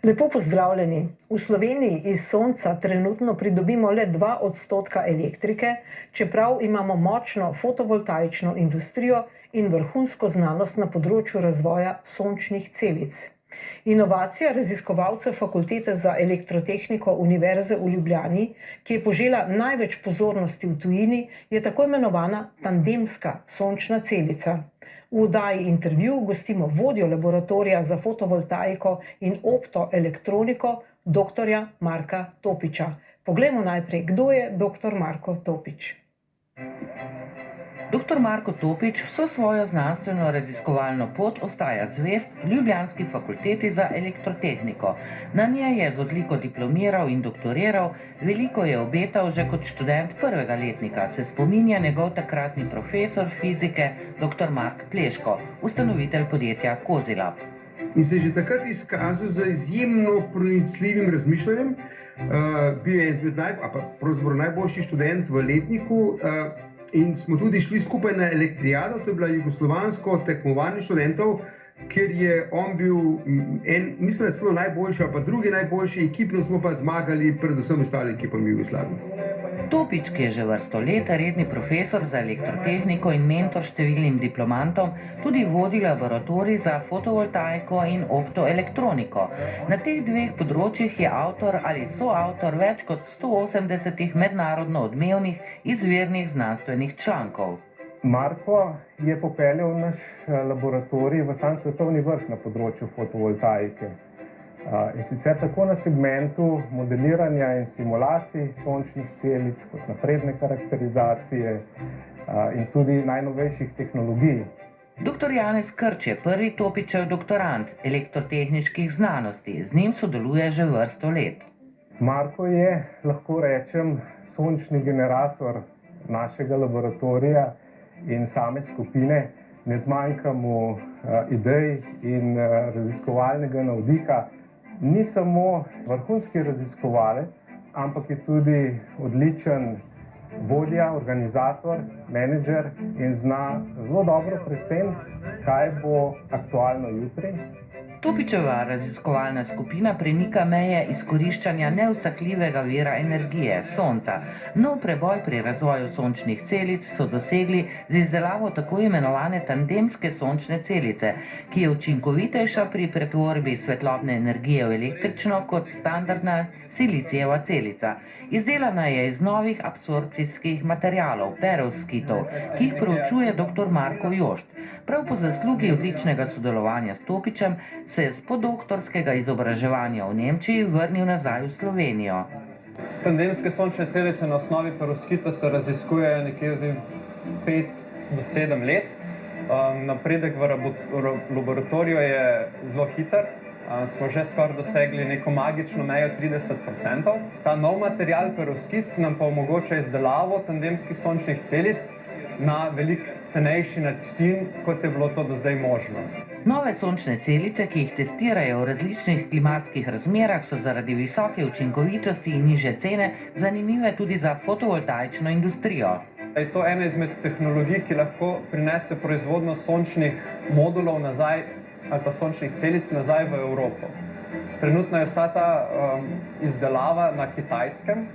Lepo pozdravljeni. V Sloveniji iz sonca trenutno pridobimo le 2% elektrike, čeprav imamo močno fotovoltaično industrijo in vrhunsko znanost na področju razvoja sončnih celic. Inovacija raziskovalcev Fakultete za elektrotehniko Univerze v Ljubljani, ki je požela največ pozornosti v tujini, je tako imenovana tandemska sončna celica. V oddaji Intervju gostimo vodjo laboratorija za fotovoltaiko in optoelektroniko, dr. Marka Topiča. Poglejmo najprej, kdo je dr. Marko Topič. Dr. Marko Topič vso svojo znanstveno-raziskovalno pot ostaja zvest ljubljanski Fakulteti za elektrotehniko. Na njej je z odliko diplomiral in doktoriral, veliko je obetal že kot študent prvega letnika, se spominja njegov takratni profesor fizike dr. Mark Pleško, ustanovitelj podjetja Kozilab. In se je že takrat izkazal za izjemno pronicljivim razmišljanjem. Bil je izmed najboljši študent v letniku, in smo tudi šli skupaj na elektrijado, to je bila jugoslovansko tekmovanje študentov, kjer je on bil mislim, da celo najboljši, pa drugi najboljši, ekipno smo pa zmagali predvsem ostali ekipami v Jugoslaviji. Topič, ki je že vrsto let redni profesor za elektrotehniko in mentor številnim diplomantom, tudi vodi laboratorij za fotovoltaiko in optoelektroniko. Na teh dveh področjih je avtor ali soavtor več kot 180 mednarodno odmevnih izvirnih znanstvenih člankov. Marko je popeljal naš laboratorij v sam svetovni vrh na področju fotovoltaike. In sicer tako na segmentu modeliranja in simulacij sončnih celic, kot napredne karakterizacije in tudi najnovejših tehnologij. Dr. Janez Krč je prvi Topičev doktorant elektrotehniških znanosti, z njim sodeluje že vrsto let. Marko je, lahko rečem, sončni generator našega laboratorija in same skupine. Ne zmanjka mu idej in raziskovalnega navdiha. Ni samo vrhunski raziskovalec, ampak je tudi odličen vodja, organizator, menedžer in zna zelo dobro preceniti, kaj bo aktualno jutri. Topičeva raziskovalna skupina premika meje izkoriščanja neusahljivega vira energije, sonca. Nov preboj pri razvoju sončnih celic so dosegli z izdelavo tako imenovane tandemske sončne celice, ki je učinkovitejša pri pretvorbi svetlobne energije v električno kot standardna silicijeva celica. Izdelana je iz novih absorpcijskih materialov, perovskitov, ki jih proučuje dr. Marko Jošt. Prav po zaslugi odličnega sodelovanja s Topičem se je z podoktorskega izobraževanja v Nemčiji vrnil nazaj v Slovenijo. Tandemske sončne celice na osnovi perovskita se raziskujejo nekje 5 do 7 let. Napredek v laboratoriju je zelo hiter. Smo že skoraj dosegli neko magično mejo 30%. Ta nov material perovskit nam pa omogoča izdelavo tandemskih sončnih celic na veliko cenejši način, kot je bilo to do zdaj možno. Nove sončne celice, ki jih testirajo v različnih klimatskih razmerah, so zaradi visoke učinkovitosti in nižje cene zanimive tudi za fotovoltaično industrijo. Je to ena izmed tehnologij, ki lahko prinese proizvodnjo sončnih modulov nazaj ali pa sončnih celic nazaj v Evropo. Trenutno je vsa ta izdelava na Kitajskem.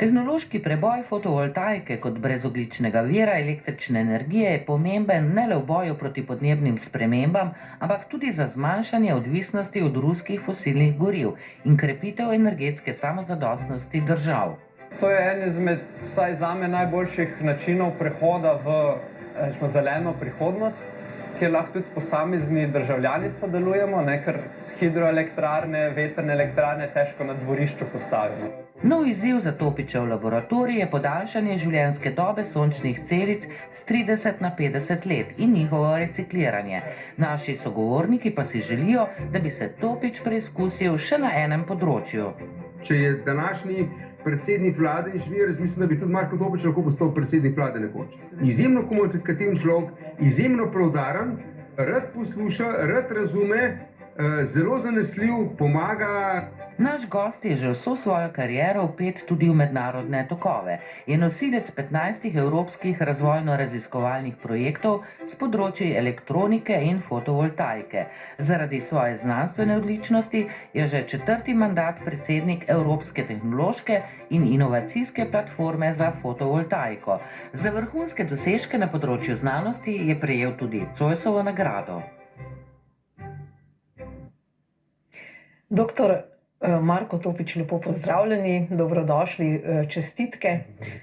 Tehnološki preboj fotovoltaike kot brezogljičnega vira električne energije je pomemben ne le v boju proti podnebnim spremembam, ampak tudi za zmanjšanje odvisnosti od ruskih fosilnih goriv in krepitev energetske samozadostnosti držav. To je en izmed, vsaj zame, najboljših načinov prehoda v zeleno prihodnost, kjer lahko tudi posamezni državljani sodelujemo, ker hidroelektrarne, vetrne elektrarne težko na dvorišču postavimo. Nov izziv za Topičev laboratorij je podaljšanje življenjske dobe sončnih celic z 30 na 50 let in njihovo recikliranje. Naši sogovorniki pa si želijo, da bi se Topič preizkusil še na enem področju. Če je današnji predsednik vlade inženir, mislim, da bi tudi Marko Topič lahko postal predsednik vlade nekoč. Izjemno komunikativen človek, izjemno preudaren, rad posluša, rad razume zelo zanesljiv, pomaga. Naš gost je že vso svojo kariero vpet tudi v mednarodne tokove. Je nosilec 15 evropskih razvojno-raziskovalnih projektov s področji elektronike in fotovoltaike. Zaradi svoje znanstvene odličnosti je že 4. mandat predsednik Evropske tehnološke in inovacijske platforme za fotovoltaiko. Za vrhunske dosežke na področju znanosti je prejel tudi Zoisovo nagrado. Doktor Marko Topič, lepo pozdravljeni, dobrodošli, čestitke.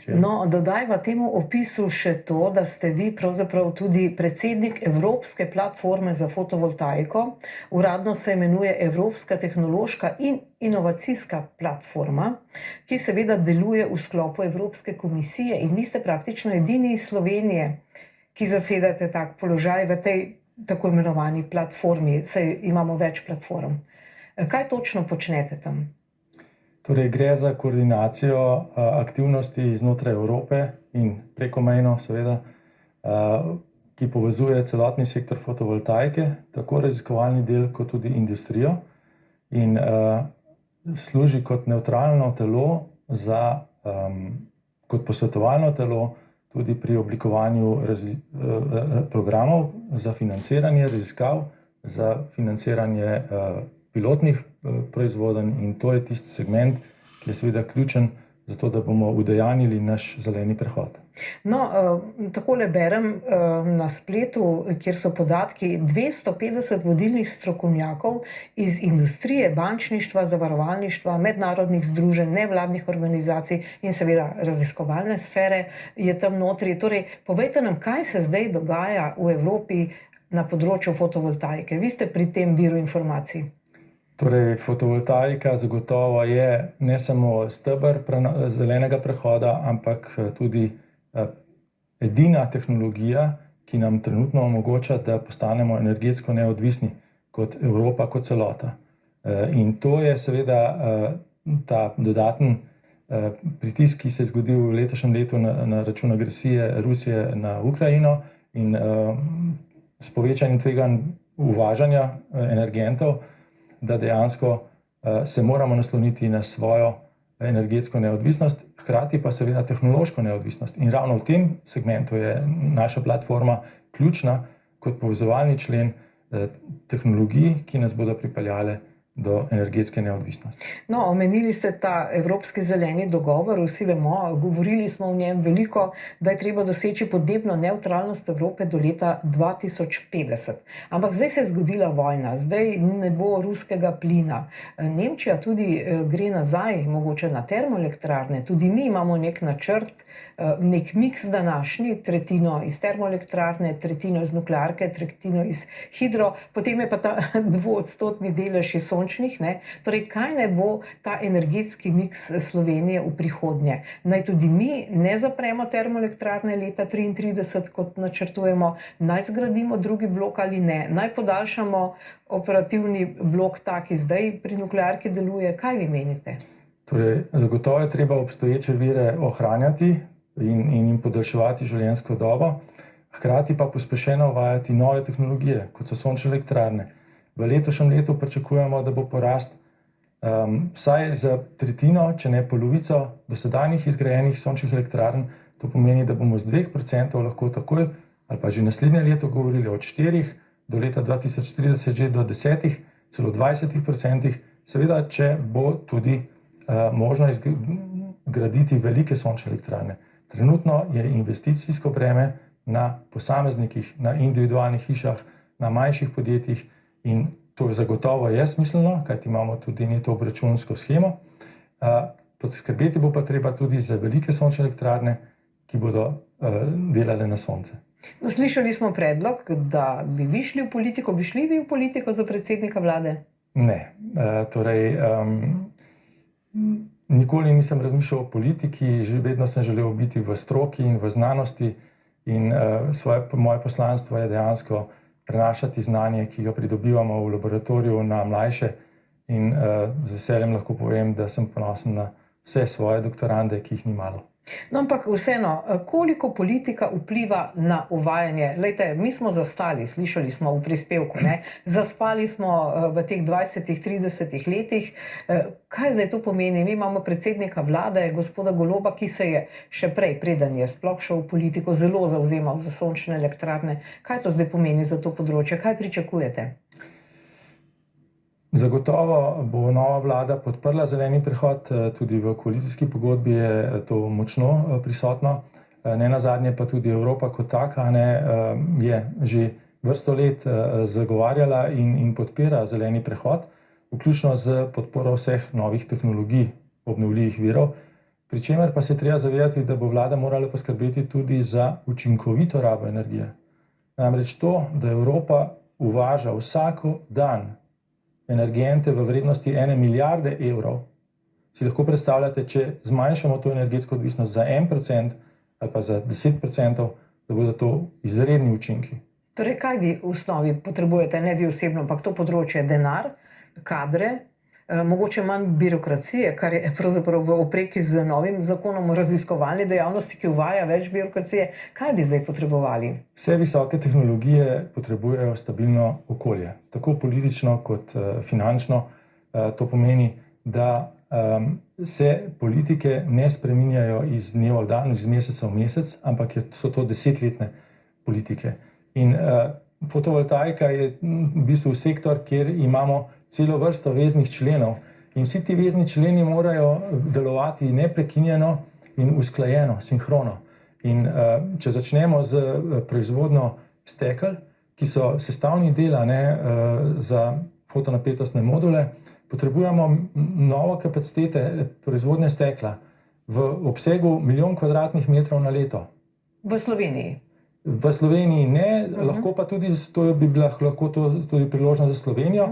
No, dodajva temu opisu še to, da ste vi pravzaprav tudi predsednik Evropske platforme za fotovoltaiko. Uradno se imenuje Evropska tehnološka in inovacijska platforma, ki seveda deluje v sklopu Evropske komisije in vi ste praktično edini iz Slovenije, ki zasedate tak položaj v tej tako imenovani platformi, saj imamo več platform. Kaj točno počnete tam? Torej, gre za koordinacijo aktivnosti znotraj Evrope in prekomejno, seveda, ki povezuje celotni sektor fotovoltaike, tako raziskovalni del, kot tudi industrijo, in služi kot nevtralno telo, kot posvetovalno telo, tudi pri oblikovanju programov za financiranje raziskav, za financiranje pilotnih proizvodenj, in to je tisti segment, ki je seveda ključen za to, da bomo udejanjili naš zeleni prehod. No, takole berem na spletu, kjer so podatki 250 vodilnih strokovnjakov iz industrije, bančništva, zavarovalništva, mednarodnih združenj, nevladnih organizacij in seveda raziskovalne sfere je tam notri. Torej, povejte nam, kaj se zdaj dogaja v Evropi na področju fotovoltaike. Vi ste pri tem viru informacij. Torej, fotovoltaika zagotovo je ne samo steber zelenega prehoda, ampak tudi edina tehnologija, ki nam trenutno omogoča, da postanemo energetsko neodvisni kot Evropa, kot celota. In to je seveda ta dodaten pritisk, ki se je zgodil v letošnjem letu na račun agresije Rusije na Ukrajino in s povečanjem tveganj uvažanja energentov, da dejansko se moramo nasloniti na svojo energetsko neodvisnost, hkrati pa seveda tehnološko neodvisnost. In ravno v tem segmentu je naša platforma ključna kot povezovalni člen tehnologij, ki nas bodo pripeljale do energetske neodvisnosti. No, omenili ste ta Evropski zeleni dogovor, vsi vemo, govorili smo o njem veliko, da je treba doseči podnebno nevtralnost Evrope do leta 2050. Ampak zdaj se je zgodila vojna, zdaj ne bo ruskega plina. Nemčija tudi gre nazaj, mogoče na termoelektrarne, tudi mi imamo nek načrt, nek miks današnji, tretjino iz termoelektrarne, tretjino iz nuklearke, tretjino iz hidro, potem je pa ta 2% delež iz sončnih, ne? Torej, kaj ne bo ta energetski miks Slovenije v prihodnje? Naj tudi mi ne zapremo termoelektrarne leta 2033, kot načrtujemo, naj zgradimo drugi blok ali ne, naj podaljšamo operativni blok, taki zdaj pri nuklearki deluje. Kaj vi menite? Torej, zagotovo je treba obstoječe vire ohranjati in jim podaljševati življenjsko dobo, hkrati pa pospešeno uvajati nove tehnologije, kot so sončne elektrarne. V letošnjem letu pričakujemo, da bo porast vsaj za tretjino, če ne polovico dosedanjih izgrajenih sončnih elektrarn. To pomeni, da bomo z 2% lahko takoj ali pa že naslednje leto govorili od 4 do leta 2030 že do 10, celo 20%, seveda, če bo tudi možno graditi velike sončne elektrarne. Trenutno je investicijsko breme na posameznikih, na individualnih hišah, na manjših podjetjih in to zagotovo je smiselno, kajti imamo tudi neto obračunsko shemo. Poskrbeti bo pa treba tudi za velike sončne elektrarne, ki bodo delale na sonce. No, slišali smo predlog, da bi vi šli v politiko. Bi šli vi v politiko za predsednika vlade? Ne. Torej, nikoli nisem razmišljal o politiki, vedno sem želel biti v stroki in v znanosti in moje poslanstvo je dejansko prenašati znanje, ki ga pridobivamo v laboratoriju na mlajše in z veseljem lahko povem, da sem ponosen na vse svoje doktorande, ki jih ni malo. No, ampak vseeno, koliko politika vpliva na uvajanje? Lejte, mi smo zastali, slišali smo v prispevku, ne? Zaspali smo v teh 20-30 letih. Kaj zdaj to pomeni? Mi imamo predsednika vlade, gospoda Goloba, ki se je še prej, preden je sploh šel v politiko, zelo zavzemal za sončne elektrarne. Kaj to zdaj pomeni za to področje? Kaj pričakujete? Zagotovo bo nova vlada podprla zeleni prehod, tudi v koalicijski pogodbi je to močno prisotno. Ne nazadnje pa tudi Evropa kot taka je že vrsto let zagovarjala in podpira zeleni prehod, vključno z podporo vseh novih tehnologij obnovljivih virov, pri čemer pa se treba zavedati, da bo vlada morala poskrbeti tudi za učinkovito rabo energije. Namreč to, da Evropa uvaža vsako dan energente v vrednosti 1 milijarde evrov, si lahko predstavljate, če zmanjšamo to energetsko odvisnost za 1% ali pa za 10%, da bodo to izredni učinki. Torej, kaj vi v osnovi potrebujete, ne vi osebno, ampak to področje, denar, kadre, mogoče manj birokracije, kar je pravzaprav v opreki z novim zakonom o raziskovalni dejavnosti, ki uvaja več birokracije. Kaj bi zdaj potrebovali? Vse visoke tehnologije potrebujejo stabilno okolje, tako politično kot finančno. To pomeni, da se politike ne spreminjajo iz dneva v dan, iz meseca v mesec, ampak so to 10-letne politike. In fotovoltaika je v bistvu sektor, kjer imamo celo vrsto veznih členov in vsi ti vezni členi morajo delovati neprekinjeno in usklajeno, sinhrono. In če začnemo z proizvodnjo stekel, ki so sestavni del za fotonapetostne module, potrebujemo novo kapacitete proizvodnje stekla v obsegu 1 milijon kvadratnih metrov na leto. V Sloveniji? V Sloveniji ne, lahko pa tudi, to bi bila lahko tudi priložnost za Slovenijo.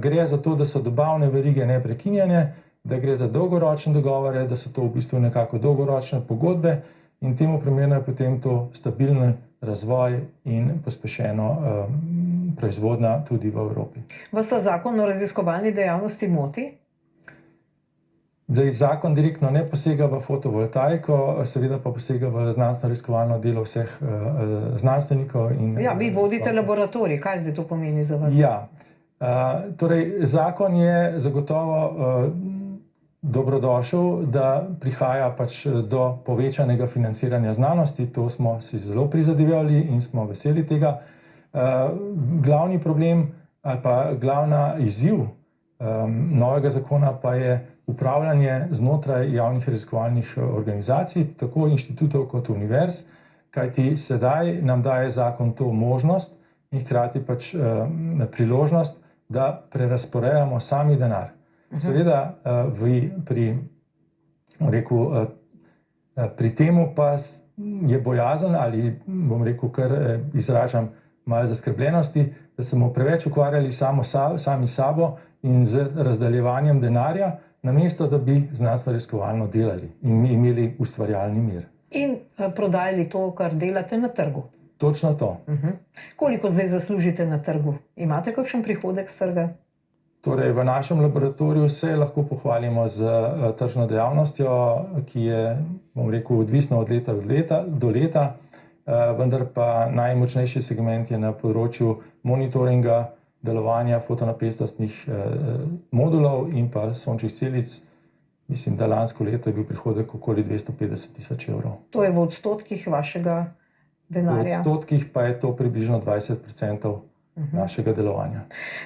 Gre za to, da so dobavne verige neprekinjene, da gre za dolgoročne dogovore, da so to v bistvu nekako dolgoročne pogodbe in temu primerno je potem to stabilen razvoj in pospešeno proizvodnja tudi v Evropi. Vas ta zakon o raziskovalni dejavnosti moti? Zdaj, zakon direktno ne posega v fotovoltaiko, seveda pa posega v znanstveno-raziskovalno delo vseh znanstvenikov. Ja, vi vodite laboratorij, kaj zdaj to pomeni za vas? Ja. Torej, zakon je zagotovo dobrodošel, da prihaja pač do povečanega financiranja znanosti, to smo si zelo prizadevali in smo veseli tega. Glavni problem ali pa glavna izziv novega zakona pa je upravljanje znotraj javnih raziskovalnih organizacij, tako inštitutov kot univerz, kajti sedaj nam daje zakon to možnost in hkrati pač priložnost, da prerazporejamo sami denar. Seveda pri temu pa je bojazen ali bom rekel, kar izražam malo zaskrbljenosti, da se bomo preveč ukvarjali sami sabo in z razdaljevanjem denarja, namesto da bi znanstveno-raziskovalno delali in imeli ustvarjalni mir. In prodajali to, kar delate na trgu. Točno to. Koliko zdaj zaslužite na trgu? Imate kakšen prihodek s trga? Torej, v našem laboratoriju se lahko pohvalimo z tržno dejavnostjo, ki je, bom rekel, odvisna od leta do leta, vendar pa najmočnejši segment je na področju monitoringa delovanja fotonapetostnih modulov in pa sončnih celic. Mislim, da lansko leto je bil prihodek okoli 250.000 evrov. To je v odstotkih vašega denarja? V odstotkih pa je to približno 20% našega delovanja.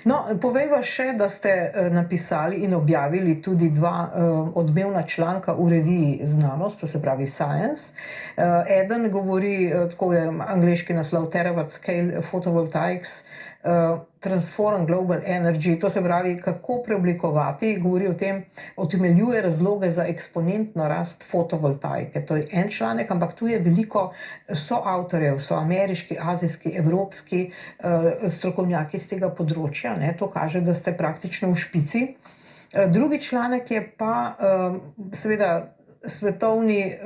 No, povejva še, da ste napisali in objavili tudi 2 odmevna članka v reviji Znanost, to se pravi Science. Eden govori, tako je angleški naslov, Terawatt Scale Photovoltaics Transform Global Energy, to se pravi, kako preoblikovati, govori o tem, utemeljuje razloge za eksponentno rast fotovoltaike. To je en članek, ampak tu je veliko soavtorjev, so ameriški, azijski, evropski strokovnjaki z tega področja, ne? To kaže, da ste praktično v špici. Drugi članek je pa seveda svetovni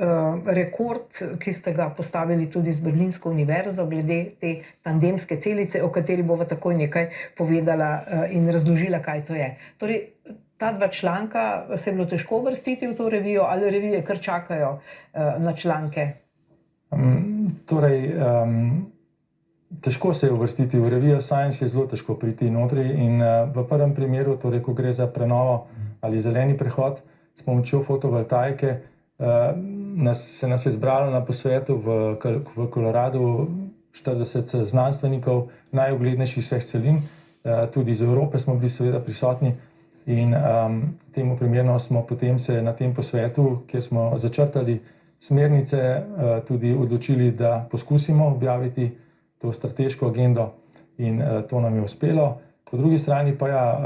rekord, ki ste ga postavili tudi z Berlinsko univerzo, glede te tandemske celice, o kateri bova takoj nekaj povedala in razložila, kaj to je. Torej, ta dva članka se je bilo težko uvrstiti v to revijo ali revije kar čakajo na članke? Težko se je uvrstiti v revijo Science, je zelo težko priti notri in v prvem primeru, torej, ko gre za prenovo ali zeleni prehod s pomočjo fotovoltaike, se nas je zbralo na posvetu v Koloradu 40 znanstvenikov, najuglednejših vseh celin, tudi iz Evrope smo bili seveda prisotni in temu primerno smo potem se na tem posvetu, kjer smo začrtali smernice, tudi odločili, da poskusimo objaviti to strateško agendo in to nam je uspelo. Po drugi strani pa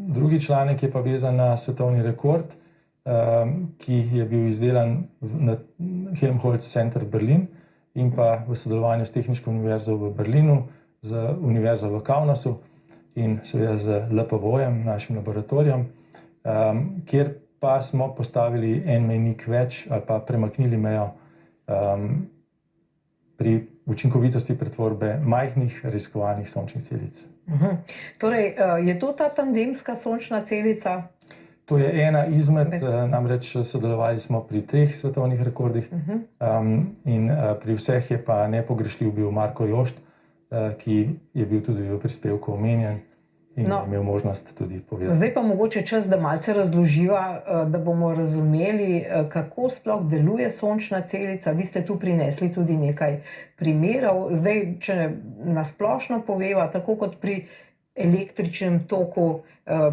drugi članek je pa vezan na svetovni rekord, ki je bil izdelan na Helmholtz Center Berlin in pa v sodelovanju s Tehniško univerzo v Berlinu, z univerzo v Kaunasu in seveda z LPVO-jem, našim laboratorijem, kjer pa smo postavili en mejnik več ali pa premaknili mejo pri učinkovitosti pretvorbe majhnih raziskovalnih sončnih celic. Torej, je to ta tandemska sončna celica? To je ena izmed, namreč sodelovali smo pri 3 svetovnih rekordih in pri vseh je pa nepogrešljiv bil Marko Jošt, ki je bil tudi v prispevku omenjen in imel možnost tudi povedati. Zdaj pa mogoče čas, da malce razloživa, da bomo razumeli, kako sploh deluje sončna celica. Vi ste tu prinesli tudi nekaj primerov. Zdaj, če na splošno poveva, tako kot pri električnem toku,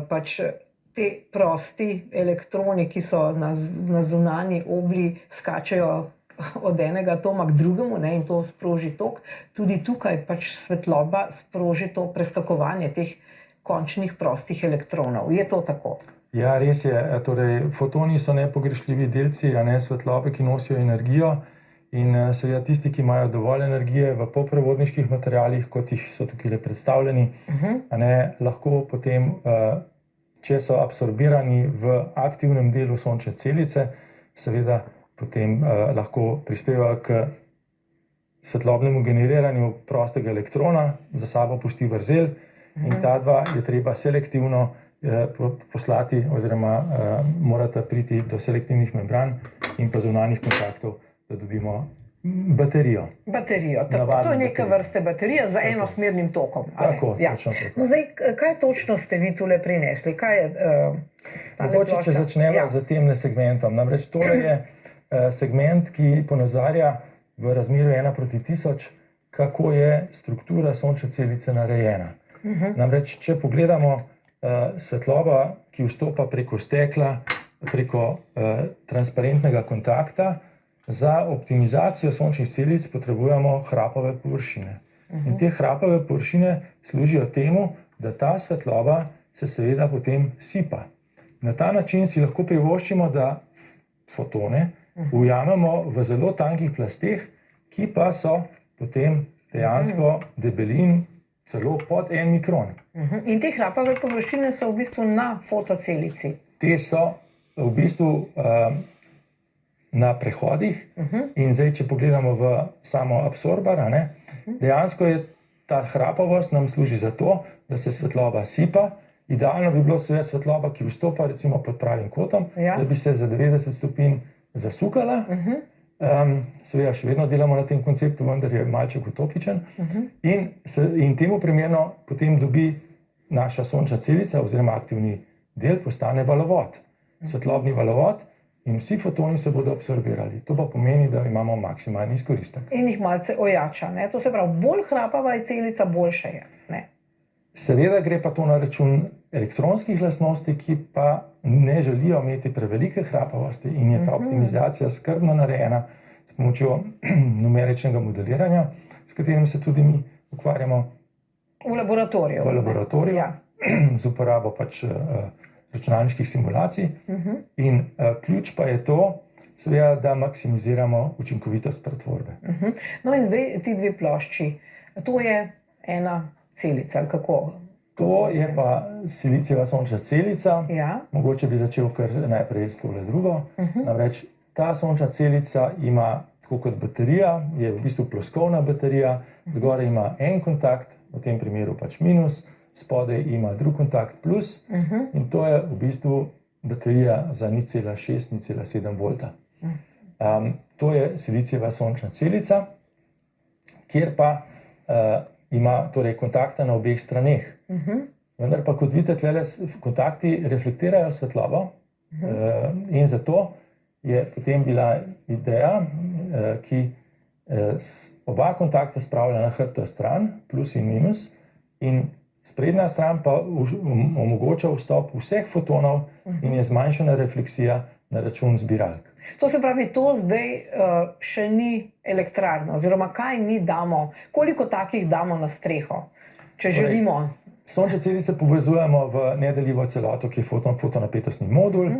pač te prosti elektroni, ki so na zunanji obli, skačejo od enega atoma k drugemu, ne, in to sproži tok. Tudi tukaj pač svetloba sproži to preskakovanje teh končnih prostih elektronov. Je to tako? Ja, res je. Torej, fotoni so nepogrešljivi delci, a ne svetlobe, ki nosijo energijo. In seveda tisti, ki imajo dovolj energije v polprevodniških materialih, kot jih so tukaj predstavljeni, lahko potem, če so absorbirani v aktivnem delu sončne celice, seveda potem lahko prispevajo k svetlobnemu generiranju prostega elektrona, za sabo pusti vrzel in ta dva je treba selektivno poslati oziroma morata priti do selektivnih membran in pa zunanjih kontaktov, da dobimo baterijo. Baterijo, to je neka vrste baterija z enosmernim tokom. Tako, točno tako. No zdaj, kaj točno ste vi tule prinesli? Kaj je mogoče, če začnemo z tem segmentom. Namreč to je segment, ki ponazarja v razmerju 1:1000, kako je struktura sončne celice narejena. Namreč, če pogledamo svetloba, ki vstopa preko stekla, preko transparentnega kontakta, za optimizacijo sončnih celic potrebujemo hrapave površine. In te hrapave površine služijo temu, da ta svetloba se seveda potem sipa. Na ta način si lahko privoščimo, da fotone ujamemo v zelo tankih plasteh, ki pa so potem dejansko debelin celo pod 1 mikron. In te hrapave površine so v bistvu na fotocelici? Te so v bistvu na prehodih in zdaj, če pogledamo v samo absorber, dejansko je ta hrapavost nam služi za to, da se svetloba sipa. Idealno bi bilo seveda svetloba, ki vstopa recimo pod pravim kotom, da bi se za 90 stopinj zasukala. Seveda še vedno delamo na tem konceptu, vendar je malček utopičen. In temu primerno potem dobi naša sončna celica oziroma aktivni del postane valovod, svetlobni valovod in vsi fotoni se bodo absorbirali. To pa pomeni, da imamo maksimalni izkoristek. In jih malce ojača, ne? To se pravi, bolj hrapava je celica, boljše je, ne? Seveda gre pa to na račun elektronskih lastnosti, ki pa ne želijo imeti prevelike hrapavosti in je ta optimizacija skrbno narejena s pomočjo numeričnega modeliranja, s katerim se tudi mi ukvarjamo v laboratoriju. V laboratoriju, z uporabo pač računalniških simulacij. In ključ pa je to, seveda, da maksimiziramo učinkovitost pretvorbe. No in zdaj ti dve plošči, to je ena celica, ali kako? To je pa silicijeva sončna celica. Mogoče bi začel kar najprej s tole drugo. Namreč ta sončna celica ima, tako kot baterija, je v bistvu ploskovna baterija, zgoraj ima en kontakt, v tem primeru pač minus, spodaj ima drug kontakt plus in to je v bistvu baterija za 0,6, 0,7 volta. To je silicijeva sončna celica, kjer pa ima torej kontakta na obeh straneh. Vendar pa, kot vidite, tle kontakti reflektirajo svetlobo in zato je potem bila ideja, ki oba kontakta spravlja na hrbto stran, plus in minus, in sprednja stran pa omogoča vstop vseh fotonov in je zmanjšana refleksija na račun zbiralk. To se pravi, to zdaj še ni elektrarna, oziroma kaj mi damo, koliko takih damo na streho, če želimo? Sončne celice povezujemo v nedeljivo celoto, ki je fotonapetostni modul.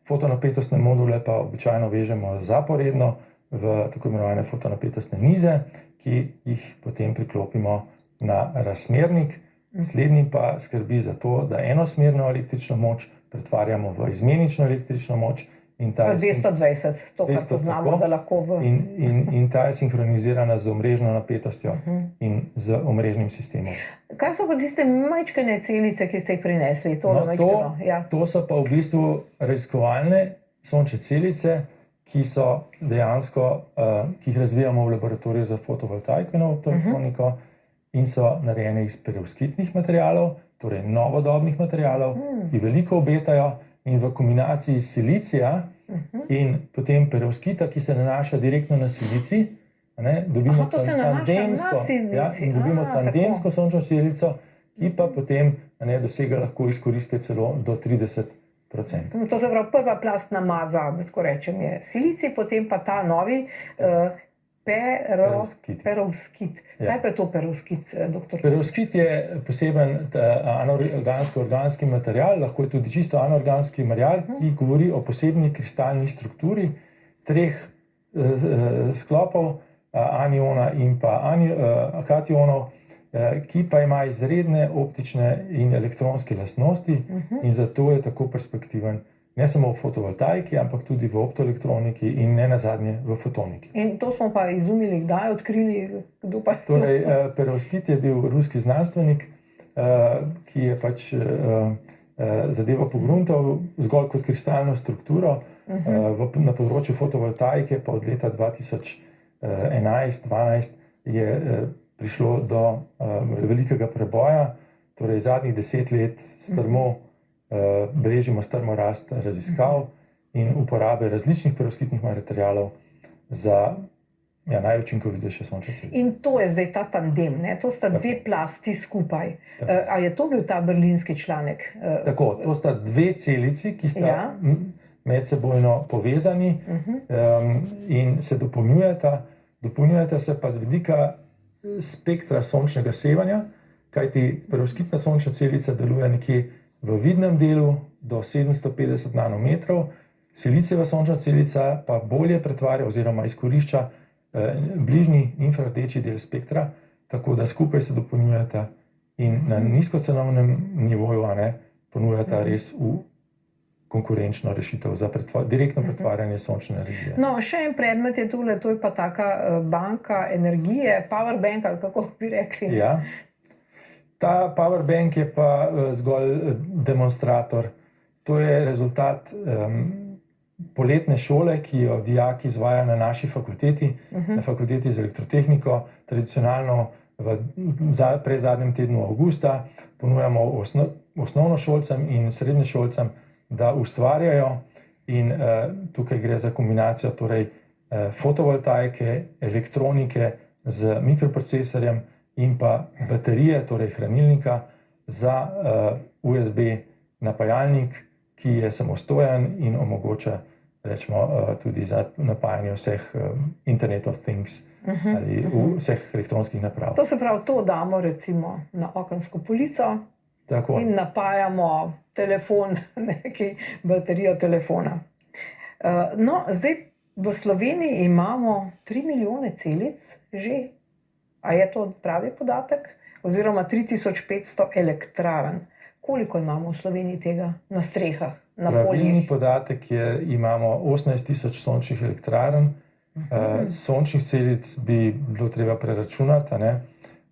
Fotonapetostne module pa običajno vežemo zaporedno v tako imenovane fotonapetostne nize, ki jih potem priklopimo na razmernik. Slednji pa skrbi za to, da enosmerno električno moč pretvarjamo v izmenično električno moč. In ta 220, to kar poznamo, da lahko v... In ta je sinhronizirana z omrežno napetostjo in z omrežnim sistemom. Kaj so pa tiste majčkene celice, ki ste jih prinesli? To so pa v bistvu raziskovalne sončne celice, ki so dejansko, ki jih razvijamo v laboratoriju za fotovoltaiko in optoelektroniko in so narejene iz perovskitnih materialov, torej novodobnih materialov, ki veliko obetajo. In v kombinaciji silicija in potem perovskita, ki se nanaša direktno na silicij, dobimo tandemsko sončno celico, ki pa potem dosega lahko izkoristke celo do 30%. To se pravi, prva plast namaza, tako rečem, je silicij, potem pa ta novi perovskit. Kaj pa je to perovskit, doktor? Perovskit je poseben anorganski material, lahko je tudi čisto anorganski material, ki govori o posebni kristalni strukturi treh sklopov, aniona in pa kationov, ki pa ima izredne optične in elektronske lastnosti in zato je tako perspektiven. Ne samo v fotovoltaiki, ampak tudi v optoelektroniki in ne nazadnje v fotoniki. In to smo pa izumili, kdaj odkrili, kdo pa je to? Torej, perovskit je bil ruski znanstvenik, ki je pač zadevo pogruntal zgolj kot kristalno strukturo. Na področju fotovoltaike pa od leta 2011-2012 je prišlo do velikega preboja, torej zadnjih 10 let strmo beležimo strmo rast raziskav in uporabe različnih perovskitnih materialov za najučinkovitejše sončne celice. In to je zdaj ta tandem, to sta dve plasti skupaj. A je to bil ta berlinski članek? Tako, to sta dve celici, ki sta medsebojno povezani in se dopolnjujeta. Dopolnjujeta se pa z vidika spektra sončnega sevanja, kajti perovskitna sončna celica deluje nekje v vidnem delu do 750 nanometrov, silicijeva sončna celica pa bolje pretvarja oziroma izkorišča bližnji infrardeči del spektra, tako da skupaj se dopolnjujeta in na nizkocenovnem nivoju ponujata res konkurenčno rešitev za direktno pretvarjanje sončne energije. No, še en predmet je tule, to je pa taka banka energije, power bank ali kako bi rekli. Ja. Ta powerbank je pa zgolj demonstrator. To je rezultat poletne šole, ki jo dijaki izvajajo na naši fakulteti, na fakulteti za elektrotehniko. Tradicionalno v predzadnjem tednu avgusta ponujamo osnovnošolcem in srednješolcem, da ustvarjajo in tukaj gre za kombinacijo torej fotovoltaike, elektronike z mikroprocesorjem in pa baterije, torej hranilnika za USB napajalnik, ki je samostojen in omogoča tudi za napajanje vseh Internet of Things ali vseh elektronskih naprav. To se pravi, to damo recimo na okensko polico in napajamo telefon, baterijo telefona. No, zdaj v Sloveniji imamo 3 milijone celic že. A je to pravi podatek? Oziroma 3500 elektrarn. Koliko imamo v Sloveniji tega na strehah, na poljih? Pravilni podatek je, imamo 18 000 sončnih elektrarn. Sončnih celic bi bilo treba preračunati,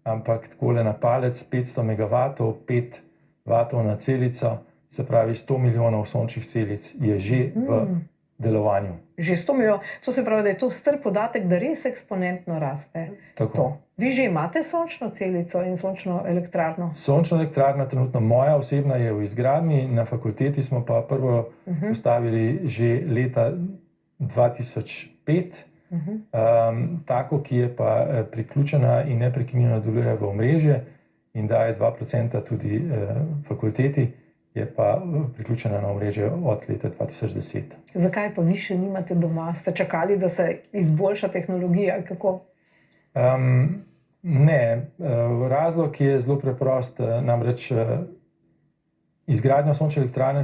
ampak takole na palec 500 MW, 5 W na celico, se pravi 100 milijonov sončnih celic je že v delovanju. Že 100 milijonov. To se pravi, da je to star podatek, da res eksponentno raste. Tako. To. Vi že imate sončno celico in sončno elektrarno? Sončna elektrarna, trenutno moja osebna, je v izgradnji, na fakulteti smo pa prvo postavili že leta 2005, tako, ki je pa priključena in neprekinjeno deluje v omrežje in daje 2% tudi fakulteti, je pa priključena na omrežje od leta 2010. Zakaj pa vi še nimate doma? Ste čakali, da se izboljša tehnologija ali kako? Ne, razlog je zelo preprost, namreč izgradnja sončne elektrarne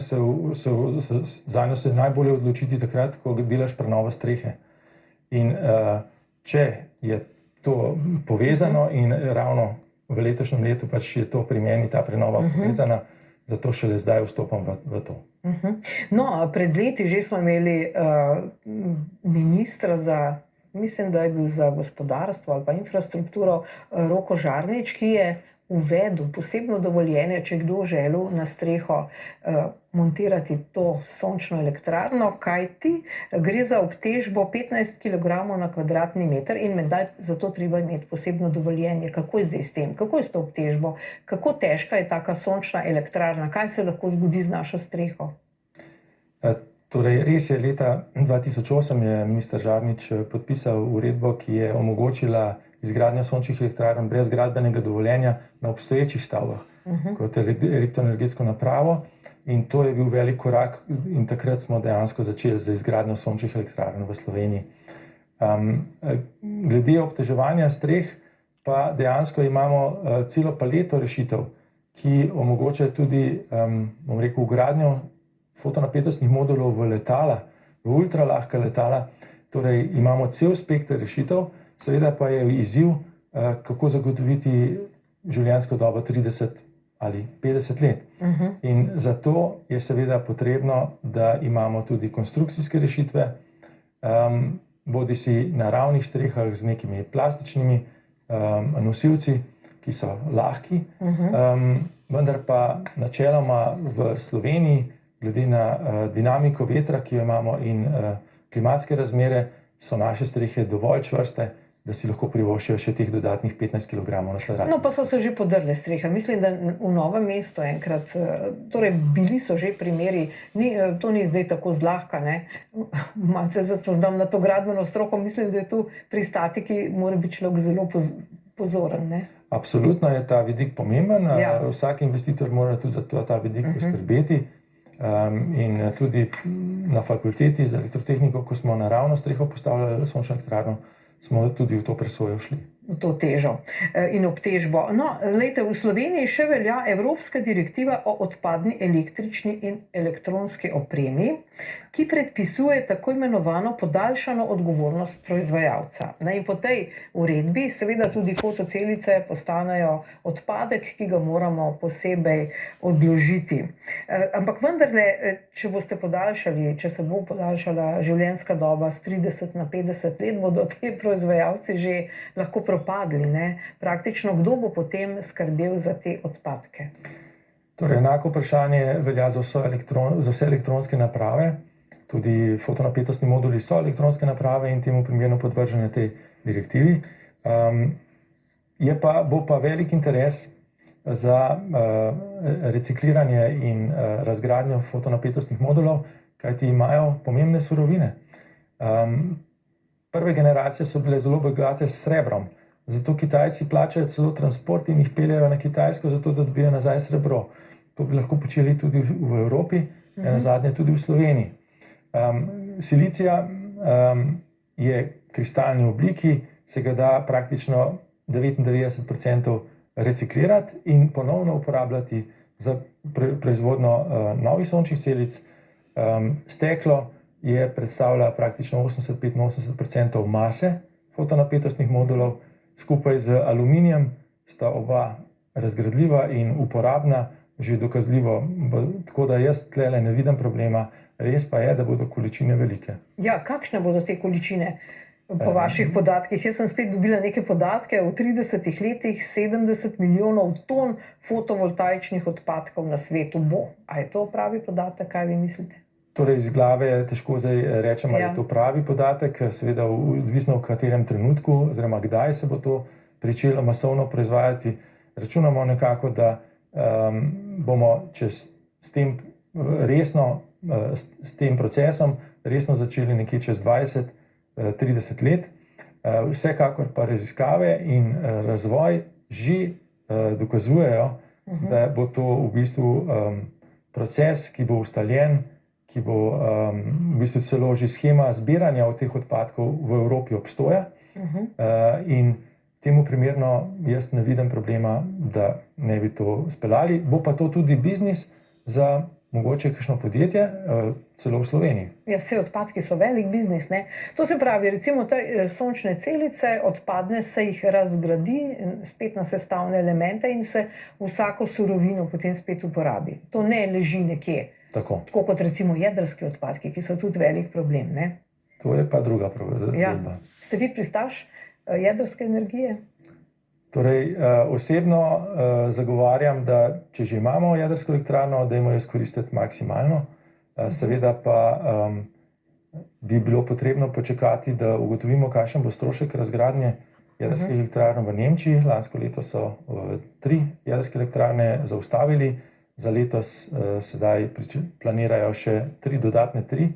za njo se najbolje odločiti takrat, ko delaš prenovo strehe. In če je to povezano in ravno v letošnjem letu pač je to pri meni ta prenova povezana, zato šele zdaj vstopam v to. No, pred leti že smo imeli ministra za, mislim, da je bil za gospodarstvo ali pa infrastrukturo, Roko Žarnič, ki je uvedel posebno dovoljenje, če kdo želel na streho montirati to sončno elektrarno, kajti gre za obtežbo 15 kg na kvadratni meter in menda za to treba imeti posebno dovoljenje. Kako je zdaj s tem? Kako je s to obtežbo? Kako težka je taka sončna elektrarna? Kaj se lahko zgodi z našo streho? Torej, res je, leta 2008 je minister Žarnič podpisal uredbo, ki je omogočila izgradnjo sončnih elektrarn brez gradbenega dovoljenja na obstoječih stavbah kot elektroenergetsko napravo. In to je bil velik korak in takrat smo dejansko začeli z izgradnjo sončnih elektrarn v Sloveniji. Glede obteževanja streh pa dejansko imamo celo paleto rešitev, ki omogočajo tudi, bom rekel, vgradnjo fotonapetostnih modulov v letala, v ultralahka letala. Torej imamo cel spekter rešitev, seveda pa je izziv, kako zagotoviti življenjsko dobo 30 ali 50 let. In zato je seveda potrebno, da imamo tudi konstrukcijske rešitve, bodisi na ravnih strehah z nekimi plastičnimi nosilci, ki so lahki, vendar pa načeloma v Sloveniji, glede na dinamiko vetra, ki jo imamo, in klimatske razmere, so naše strehe dovolj čvrste, da si lahko privoščijo še teh dodatnih 15 kg na kvadratni. No, pa so se že podrle strehe. Mislim, da v Novem mestu enkrat, torej bili so že primeri, to ni zdaj tako zlahka, ne. Malce se spoznam na to gradbeno stroko, mislim, da je tu pri statiki mora biti človek zelo pozoren, ne. Absolutno je ta vidik pomemben, Ja. vsak investitor mora tudi za ta vidik poskrbeti. In tudi na fakulteti za elektrotehniko, ko smo na ravno streho postavljali sončno elektrarno, smo tudi v to presojo šli. To težo in obtežbo. No, glejte, v Sloveniji še velja Evropska direktiva o odpadni električni in elektronski opremi, ki predpisuje tako imenovano podaljšano odgovornost proizvajalca. In po tej uredbi seveda tudi fotocelice postanejo odpadek, ki ga moramo posebej odložiti. Ampak vendarle, če se bo podaljšala življenjska doba s 30 na 50 let, bodo ti proizvajalci že lahko propadli, ne? Praktično, kdo bo potem skrbel za te odpadke? Torej, enako vprašanje velja za vse elektronske naprave. Tudi fotonapetostni moduli so elektronske naprave in temu primerno podvržene tej direktivi. Bo pa velik interes za recikliranje in razgradnjo fotonapetostnih modulov, kajti imajo pomembne surovine. Prve generacije so bile zelo bogate s srebrom, zato Kitajci plačajo celo transport in jih peljejo na Kitajsko, zato da dobijo nazaj srebro. To bi lahko počeli tudi v Evropi, nazadnje tudi v Sloveniji. Silicija je v kristalni obliki, se ga da praktično 99% reciklirati in ponovno uporabljati za proizvodnjo novih sončnih celic. Steklo predstavlja praktično 85% mase fotonapetostnih modulov, skupaj z aluminijem sta oba razgradljiva in uporabna, že dokazljivo. Tako da jaz tlele ne vidim problema, res pa je, da bodo količine velike. Ja, kakšne bodo te količine? Po vaših podatkih, jaz sem spet dobila neke podatke, v 30 letih 70 milijonov ton fotovoltaičnih odpadkov na svetu bo. A je to pravi podatek, kaj vi mislite? Torej, iz glave težko zdaj rečem, ali je to pravi podatek, seveda odvisno v katerem trenutku, oziroma kdaj se bo to pričelo masovno proizvajati. Računamo nekako, da bomo s tem procesom resno začeli nekje čez 20-30 let. Vsekakor pa raziskave in razvoj že dokazujejo, da bo to v bistvu proces, ki bo ustaljen, ki bo v bistvu celo že shema zbiranja od teh odpadkov v Evropi obstoja. In temu primerno jaz ne vidim problema, da ne bi to speljali. Bo pa to tudi biznis za mogoče kakšno podjetje, celo v Sloveniji. Ja, vse odpadki so velik biznis, ne? To se pravi, recimo te sončne celice, odpadne se jih razgradi spet na sestavne elemente in se vsako surovino potem spet uporabi. To ne leži nekje. Tako kot recimo jedrski odpadki, ki so tudi velik problem, ne? To je pa druga zgodba. Ja. Ste vi pristaš jedrske energije? Torej, osebno zagovarjam, da če že imamo jedrsko elektrarno, dajmo jo izkoristiti maksimalno. Seveda pa bi bilo potrebno počakati, da ugotovimo, kakšen bo strošek razgradnje jedrskih elektrarn v Nemčiji. Lansko leto so 3 jedrske elektrarne zaustavili, za letos sedaj planirajo še 3 dodatne 3.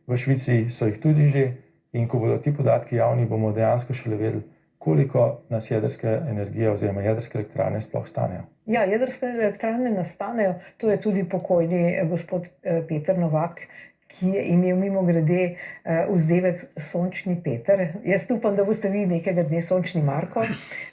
V Švici so jih tudi že in ko bodo ti podatki javni, bomo dejansko šele vedeli, koliko nas jedrske energije oziroma jedrske elektrarne sploh stanejo. Ja, jedrske elektrarne nastanejo, to je tudi pokojni gospod Peter Novak, ki je imel mimogrede vzdevek Sončni Peter. Jaz upam, da boste vi nekega dne Sončni Marko,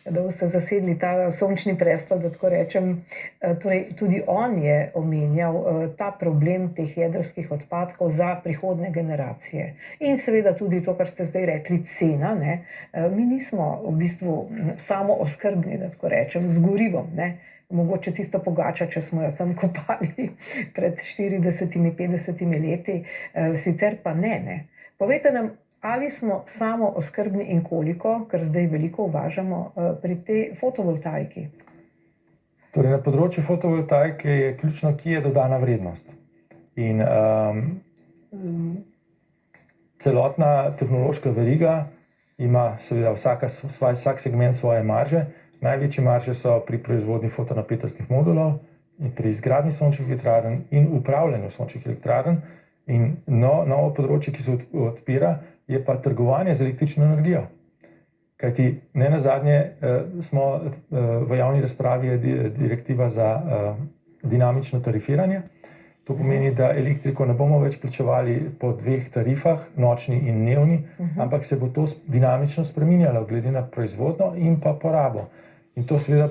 da boste zasedli ta sončni prestol, da tako rečem. Torej, tudi on je omenjal ta problem teh jedrskih odpadkov za prihodnje generacije. In seveda tudi to, kar ste zdaj rekli, cena, ne. Mi nismo v bistvu samooskrbni, da tako rečem, z gorivom, ne. Mogoče tisto pogača, če smo jo tam kopali pred 40-50 leti, sicer pa ne. Povejte nam, ali smo samooskrbni in koliko, ker zdaj veliko uvažamo, pri tej fotovoltaiki? Torej, na področju fotovoltaike je ključno, kje je dodana vrednost. In celotna tehnološka veriga ima seveda vsak segment svoje marže. Največje marže so pri proizvodnji fotonapetostnih modulov in pri izgradnji sončnih elektrarn in upravljanju sončnih elektrarn. In novo področje, ki se odpira, je pa trgovanje z električno energijo. Kajti ne nazadnje smo v javni razpravi je direktiva za dinamično tarifiranje. To pomeni, da elektriko ne bomo več plačevali po 2 tarifah, nočni in dnevni, ampak se bo to dinamično spreminjalo glede na proizvodnjo in pa porabo. In to seveda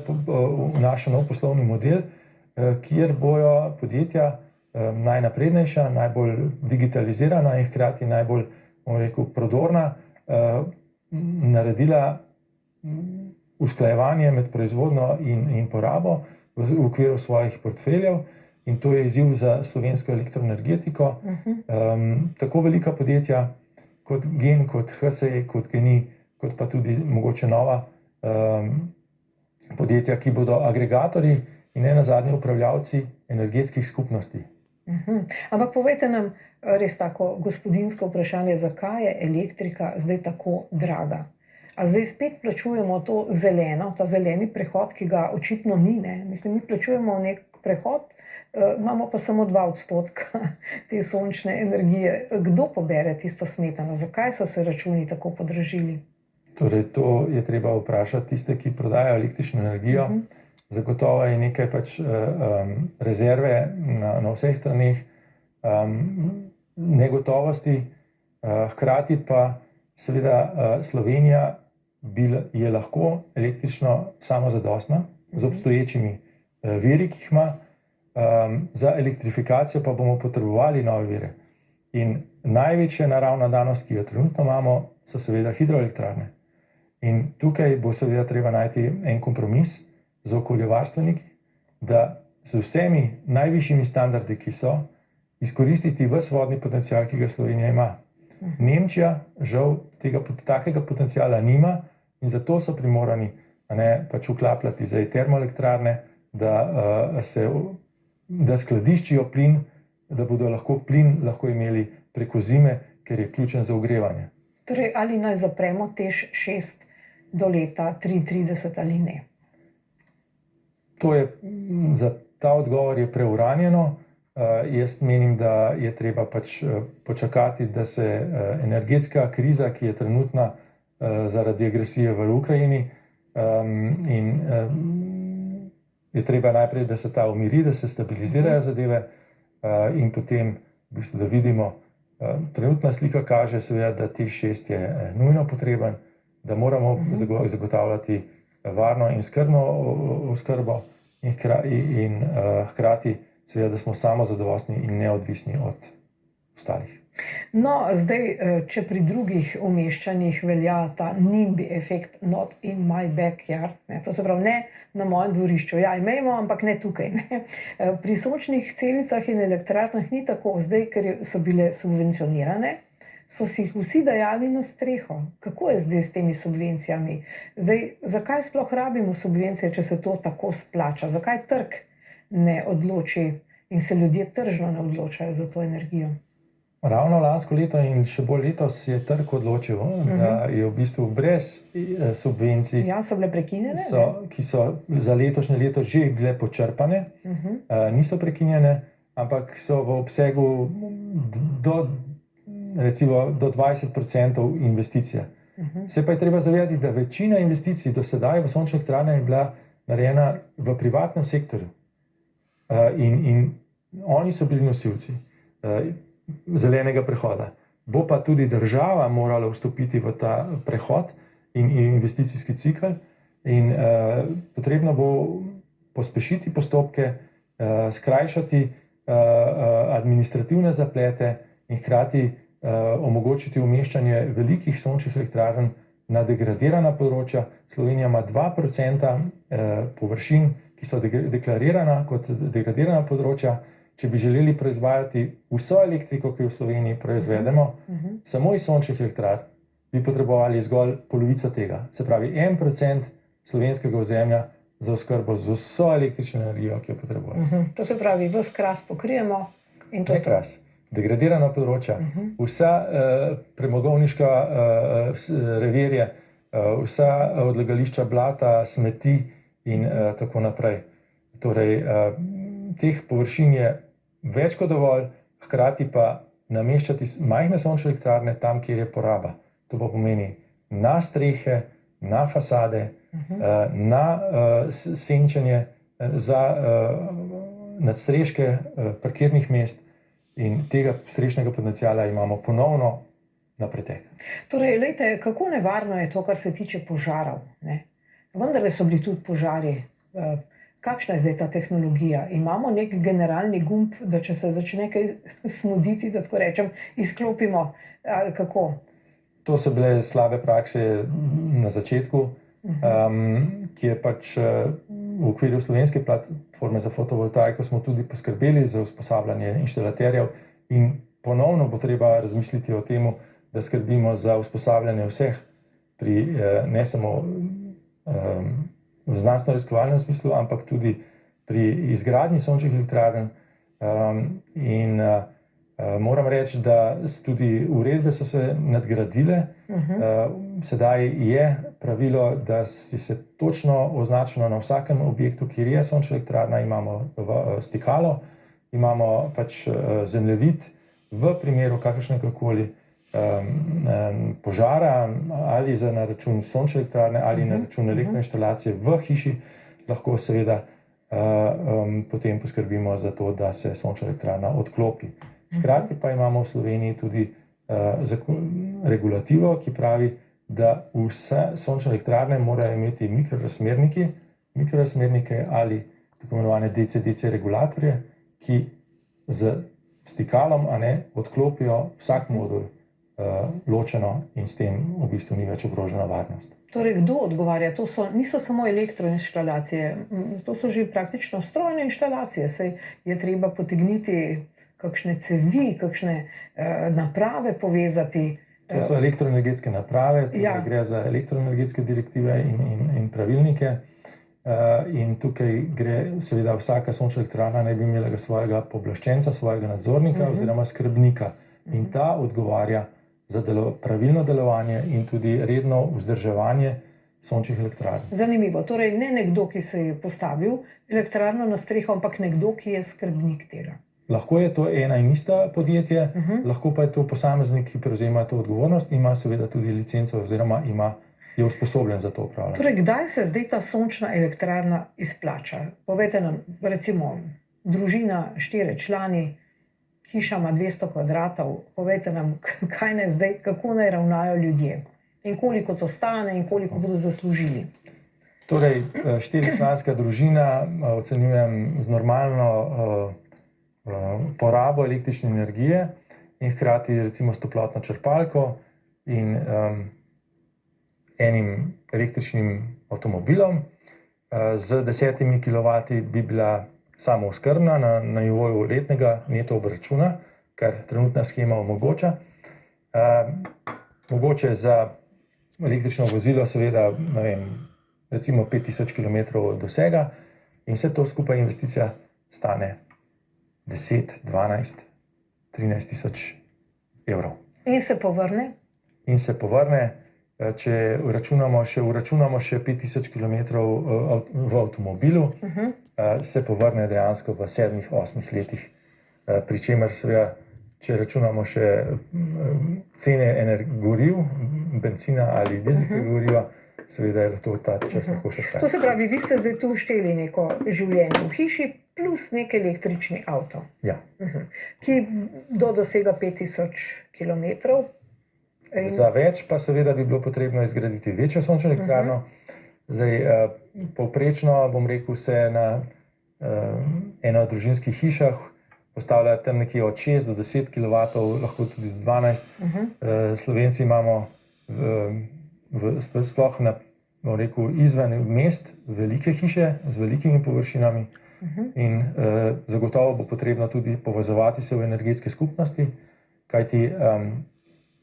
vnaša nov poslovni model, kjer bojo podjetja najnaprednejša, najbolj digitalizirana in hkrati najbolj, bom rekel, prodorna, naredila usklajevanje med proizvodnjo in porabo v okviru svojih portfeljev. In to je izziv za slovensko elektroenergetiko. Tako velika podjetja kot GEN, kot HSE, kot GEN-I, kot pa tudi mogoče nova podjetja, ki bodo agregatorji in ne nazadnje upravljavci energetskih skupnosti. Ampak povejte nam res tako gospodinjsko vprašanje, zakaj je elektrika zdaj tako draga? A zdaj spet plačujemo to zeleno, ta zeleni prehod, ki ga očitno ni, ne? Mislim, mi plačujemo nek prehod, imamo pa samo 2% te sončne energije. Kdo pobere tisto smetano? Zakaj so se računi tako podražili? Torej, to je treba vprašati tiste, ki prodajajo električno energijo. Zagotovo je nekaj rezerve na vseh straneh, negotovosti, hkrati pa seveda Slovenija je lahko električno samozadostna z obstoječimi viri, ki jih ima. Za elektrifikacijo pa bomo potrebovali nove vire. In največja naravna danost, ki jo trenutno imamo, so seveda hidroelektrarne. In tukaj bo seveda treba najti en kompromis z okoljevarstveniki, da z vsemi najvišjimi standardi, ki so, izkoristiti ves vodni potencial, ki ga Slovenija ima. Nemčija žal takega potenciala nima in zato so primorani pač vklapljati zdaj termoelektrarne, da skladiščijo plin, da bodo lahko plin imeli preko zime, ker je ključen za ogrevanje. Torej, ali naj zapremo TEŠ 6 do leta 2033 ali ne? Za ta odgovor je preuranjeno. Jaz menim, da je treba pač počakati, da se energetska kriza, ki je trenutna zaradi agresije v Ukrajini, in je treba najprej, da se ta umiri, da se stabilizirajo zadeve, in potem v bistvu, da vidimo. Trenutna slika kaže seveda, da TEŠ 6 je nujno potreben, da moramo zagotavljati varno in skrbno oskrbo in hkrati seveda, da smo samozadostni in neodvisni od ostalih. No, zdaj, če pri drugih umeščanjih velja ta NIMBY efekt, not in my backyard, to se pravi ne na mojem dvorišču, ja, imejmo, ampak ne tukaj. Ne. Pri sončnih celicah in elektrarnah ni tako, zdaj, ker so bile subvencionirane, so si jih vsi dajali na streho. Kako je zdaj s temi subvencijami? Zdaj, zakaj sploh rabimo subvencije, če se to tako splača? Zakaj trg ne odloči in se ljudje tržno ne odločajo za to energijo? Ravno lansko leto in še bolj letos je trg odločil, da je v bistvu brez subvencij, Ja, so bile prekinjene? ki so za letošnje leto že bile počrpane, niso prekinjene, ampak so v obsegu recimo do 20% investicije. Se pa je treba zavedati, da večina investicij do sedaj v sončne elektrarne je bila narejena v privatnem sektorju. In oni so bili nosilci zelenega prehoda. Bo pa tudi država morala vstopiti v ta prehod in investicijski cikel in potrebno bo pospešiti postopke, skrajšati administrativne zaplete in hkrati omogočiti umeščanje velikih sončnih elektrarn na degradirana področja. Slovenija ima 2% površin, ki so deklarirana kot degradirana področja. Če bi želeli proizvajati vso elektriko, ki jo v Sloveniji proizvedemo, samo iz sončnih elektrarn, bi potrebovali zgolj polovico tega. Se pravi, 1% slovenskega ozemlja za oskrbo z vso električno energijo, ki jo potrebujemo. To se pravi, ves kras pokrijemo in to je to. Kras. Degradirana področja, vsa premogovniška revirje, vsa odlagališča blata, smeti in tako naprej. Torej, teh površin je več kot dovolj, hkrati pa nameščati majhne sončne elektrarne tam, kjer je poraba. To pa pomeni na strehe, na fasade, na senčenje za nadstreške parkirnih mest in tega strešnega potenciala imamo ponovno na pretek. Torej, lejte, kako nevarno je to, kar se tiče požarov, ne? Vendarle so bili tudi požari. Kakšna je zdaj ta tehnologija? Imamo nek generalni gumb, da če se začne kaj smuditi, da tako rečem, izklopimo, ali kako? To so bile slabe prakse na začetku, kjer pač v okviru slovenske platforme za fotovoltaiko smo tudi poskrbeli za usposabljanje inštalaterjev in ponovno bo treba razmisliti o tem, da skrbimo za usposabljanje vseh pri ne samo v znanstveno-raziskovalnem smislu, ampak tudi pri izgradnji sončnih elektrarn. Moram reči, da tudi uredbe so se nadgradile. Sedaj je pravilo, da se točno označeno na vsakem objektu, kjer je sončna elektrarna, imamo stikalo, imamo pač zemljevid v primeru kakršnegakoli požara ali na račun sončne elektrarne ali na račun elektroinštalacije v hiši, lahko seveda potem poskrbimo za to, da se sončna elektrarna odklopi. Hkrati pa imamo v Sloveniji tudi regulativo, ki pravi, da vse sončne elektrarne morajo imeti mikrorazmernike ali tako imenovane DC-DC regulatorje, ki z stikalom odklopijo vsak modul ločeno in s tem v bistvu ni več ogrožena varnost. Torej, kdo odgovarja? To niso samo elektroinštalacije, to so že praktično strojne inštalacije. Saj je treba potegniti kakšne cevi, kakšne naprave povezati. To so elektroenergetske naprave, Ja. gre za elektroenergetske direktive in pravilnike. In tukaj gre, seveda, vsaka sončna elektrarna naj bi imela svojega pooblaščenca, svojega nadzornika oziroma skrbnika. In ta odgovarja za pravilno delovanje in tudi redno vzdrževanje sončnih elektrarn. Zanimivo. Torej, ne nekdo, ki se je postavil elektrarno na streho, ampak nekdo, ki je skrbnik tega. Lahko je to ena in ista podjetje, lahko pa je to posameznik, ki prevzema to odgovornost in ima seveda tudi licenco oziroma je usposobljen za to upravljanje. Torej, kdaj se zdaj ta sončna elektrarna izplača? Povejte nam, recimo, družina 4 člani, hiša ima 200 kvadratov, povejte nam, kaj naj zdaj, kako naj ravnajo ljudje in koliko to stane in koliko bodo zaslužili. Torej, 4-članska družina, ocenjujem z normalno porabo električne energije in hkrati recimo s toplotno črpalko in enim električnim avtomobilom. Z 10 kW bi bila samooskrbna na nivoju letnega neto obračuna, kar trenutna shema omogoča. Mogoče za električno vozilo seveda, ne vem, recimo 5000 km dosega in vse to skupaj investicija stane 10, 12, 13 tisoč evrov. In se povrne? In se povrne, če uračunamo še 5000 km v avtomobilu, se povrne dejansko v 7-8 letih, pri čemer seveda, če računamo še cene goriv, bencina ali dizelskega goriva, seveda je to ta čas lahko še To kaj. se pravi, vi ste zdaj tu šteli neko življenje v hiši plus nek električni avto, Ja. ki do dosega 5000 km. Za več pa seveda bi bilo potrebno izgraditi večjo sončno elektrarno. Zdaj, povprečno, bom rekel, se na enodružinskih hišah postavlja tam nekje od 6 do 10 kW, lahko tudi 12. Slovenci imamo sploh bom rekel, izven mest velike hiše z velikimi površinami in zagotovo bo potrebno tudi povezovati se v energetske skupnosti, kajti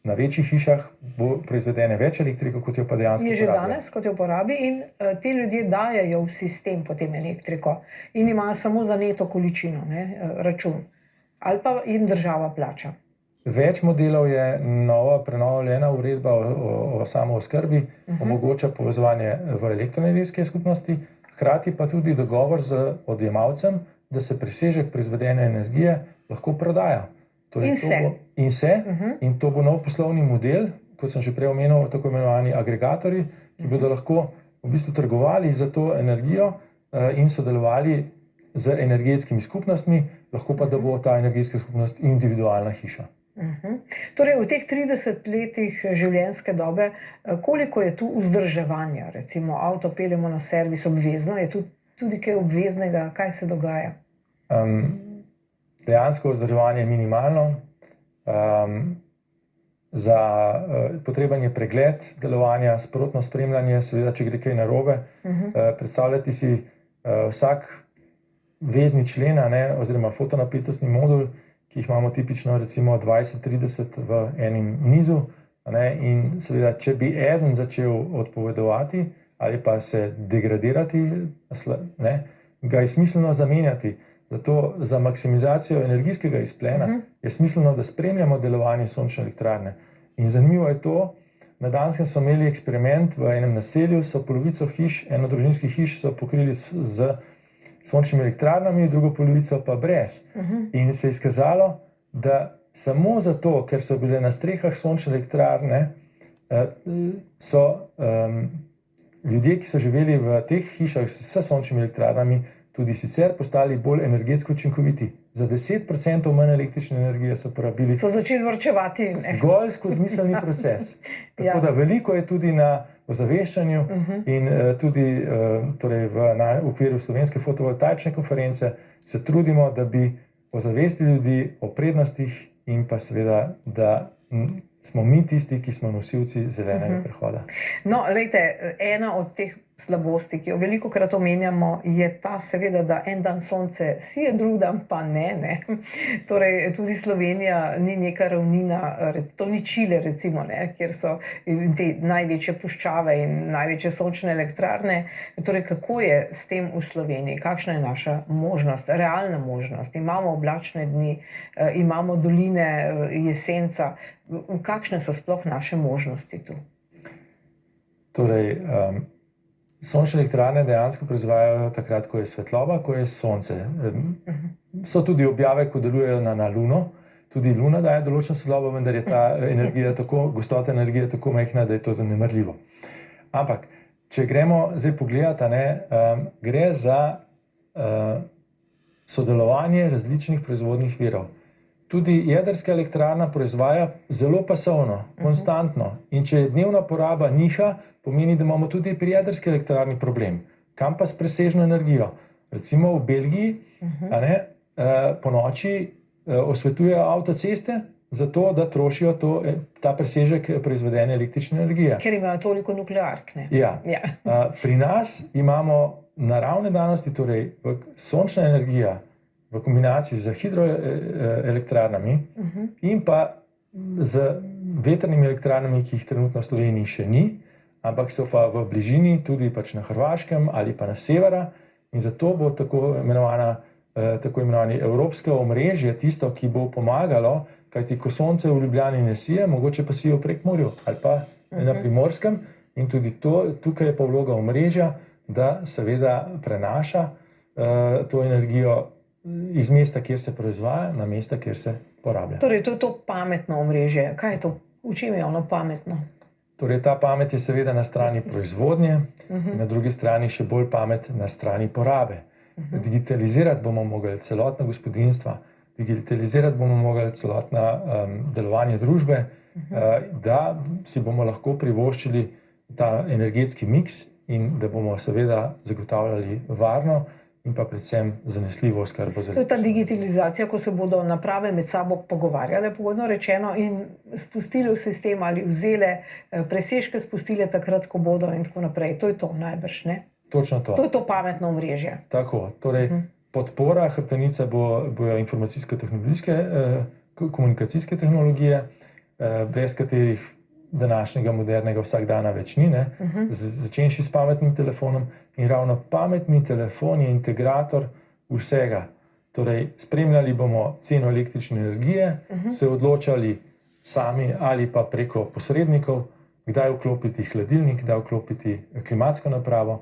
na večjih hišah bo proizvedene več elektrike, kot jo pa dejansko Je že porabijo. danes, kot jo porabi, in ti ljudje dajajo v sistem potem elektriko in imajo samo za neto količino račun. Ali pa jim država plača. Več modelov je nova prenovljena uredba o samooskrbi, omogoča povezovanje v elektroenergetske skupnosti, hkrati pa tudi dogovor z odjemalcem, da se presežek proizvedene energije lahko prodaja. Torej, In to se. bo- In se. In to bo nov poslovni model, kot sem že prej omenil, tako imenovani agregatorji, ki bodo lahko v bistvu trgovali za to energijo in sodelovali z energetskimi skupnostmi, lahko pa da bo ta energetska skupnost individualna hiša. Torej, v teh 30 letih življenjske dobe, koliko je tu vzdrževanja? Recimo, avto peljemo na servis obvezno, je tu tudi kaj obveznega, kaj se dogaja? Dejansko vzdrževanje je minimalno. Potreben je pregled delovanja, sprotno spremljanje, seveda, če gre kaj narobe. Predstavljati si vsak vezni člen, oziroma fotonapetostni modul, ki jih imamo tipično recimo 20-30 v enem nizu. In seveda, če bi eden začel odpovedovati ali pa se degradirati, ga je smiselno zamenjati. Zato za maksimizacijo energijskega izplena je smiselno, da spremljamo delovanje sončne elektrarne. In zanimivo je to, na Danskem so imeli eksperiment v enem naselju, so polovico hiš, enodružinskih hiš so pokrili z sončnimi elektrarnami, drugo polovico pa brez. In se je izkazalo, da samo zato, ker so bile na strehah sončne elektrarne, so ljudje, ki so živeli v teh hišah s sončnimi elektrarnami, tudi sicer postali bolj energetsko učinkoviti. Za 10% manj električne energije so porabili. So začeli varčevati. Zgolj skozi miselni proces. Tako da veliko je tudi na ozaveščanju in tudi torej v okviru Slovenske fotovoltaične konference se trudimo, da bi ozavestili ljudi o prednostih in pa seveda, da smo mi tisti, ki smo nosilci zelenega prehoda. No, lejte, ena od teh slabosti, ki jo veliko krat omenjamo, je ta seveda, da en dan sonce sije, drug dan pa ne. Torej, tudi Slovenija ni neka ravnina, to ni Čile recimo, ne, kjer so te največje puščave in največje sončne elektrarne. Torej, kako je s tem v Sloveniji? Kakšna je naša možnost, realna možnost? Imamo oblačne dni, imamo doline, jesenca. Kakšne so sploh naše možnosti tu? Torej, sončne elektrarne dejansko proizvajajo takrat, ko je svetloba, ko je sonce. So tudi objave, ko delujejo na Luno. Tudi Luna daje določeno svetlobo, vendar je ta gostota energije tako majhna, da je to zanemarljivo. Ampak, če gremo zdaj pogledati, gre za sodelovanje različnih proizvodnih virov. Tudi jedrska elektrarna proizvaja zelo pasovno, konstantno. In če je dnevna poraba niha, pomeni, da imamo tudi pri jedrski elektrarni problem. Kam pa s presežno energijo? Recimo v Belgiji po noči osvetljujejo avtoceste, zato da trošijo ta presežek proizvedene električne energije. Ker imajo toliko nukleark, ne? Ja. Pri nas imamo naravne danosti, torej sončna energija, v kombinaciji z hidroelektrarnami in pa z vetrnimi elektrarnami, ki jih trenutno v Sloveniji še ni, ampak so pa v bližini, tudi pač na Hrvaškem ali pa na severa, in zato bo tako imenovani evropsko omrežje tisto, ki bo pomagalo, kajti ko sonce v Ljubljani ne sije, mogoče pa sijo prek morju ali pa na Primorskem, in tudi tukaj je pa vloga omrežja, da seveda prenaša to energijo iz mesta, kjer se proizvaja, na mesta, kjer se porablja. Torej, to je to pametno omrežje. Kaj je to? V čem je ono pametno? Torej, ta pamet je seveda na strani proizvodnje, in na drugi strani še bolj pamet na strani porabe. Digitalizirati bomo mogli celotna gospodinjstva, digitalizirati bomo mogli celotno delovanje družbe, da si bomo lahko privoščili ta energetski miks in da bomo seveda zagotavljali varno in pa predvsem zanesljivo oskrbo z elektriko. To je ta digitalizacija, ko se bodo naprave med sabo pogovarjale, pogodno rečeno, in spustile v sistem ali vzele presežke, spustile takrat, ko bodo in tako naprej. To je to najbrž, ne? Točno to. To je to pametno omrežje. Tako, torej podpora, hrbtenica bojo informacijsko-tehnologijske, komunikacijske tehnologije, brez katerih današnjega modernega vsakdana več ni, začenši s pametnim telefonom, in ravno pametni telefon je integrator vsega. Torej, spremljali bomo ceno električne energije, se odločali sami ali pa preko posrednikov, kdaj vklopiti hladilnik, kdaj vklopiti klimatsko napravo